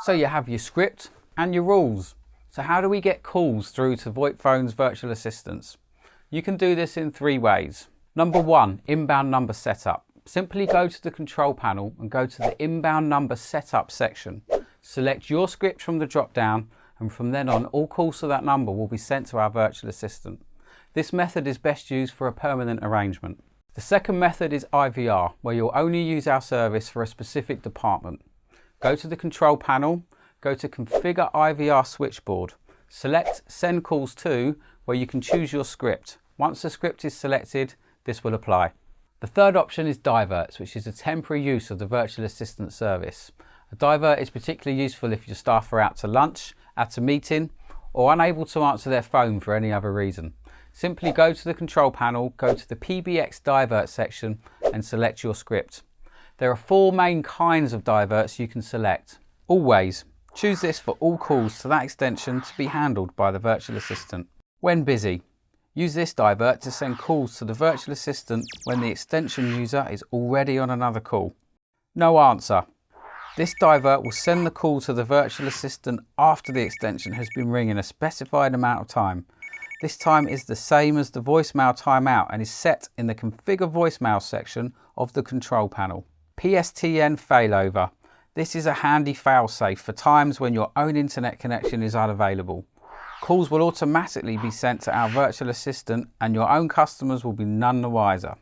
So you have your script and your rules. So how do we get calls through to Voipfone's virtual assistants? You can do this in 3 ways. Number 1, inbound number setup. Simply go to the control panel and go to the inbound number setup section. Select your script from the drop down, and from then on all calls to that number will be sent to our virtual assistant. This method is best used for a permanent arrangement. The second method is IVR, where you'll only use our service for a specific department. Go to the control panel, go to Configure IVR Switchboard. Select Send Calls To, where you can choose your script. Once the script is selected, this will apply. The third option is diverts, which is a temporary use of the virtual assistant service. A divert is particularly useful if your staff are out to lunch, at a meeting, or unable to answer their phone for any other reason. Simply go to the control panel, go to the PBX divert section and select your script. There are 4 main kinds of diverts you can select. Always choose this for all calls to that extension to be handled by the virtual assistant. When busy, use this divert to send calls to the virtual assistant when the extension user is already on another call. No answer. This divert will send the call to the virtual assistant after the extension has been ringing a specified amount of time. This time is the same as the voicemail timeout and is set in the Configure Voicemail section of the control panel. PSTN failover. This is a handy failsafe for times when your own internet connection is unavailable. Calls will automatically be sent to our virtual assistant and your own customers will be none the wiser.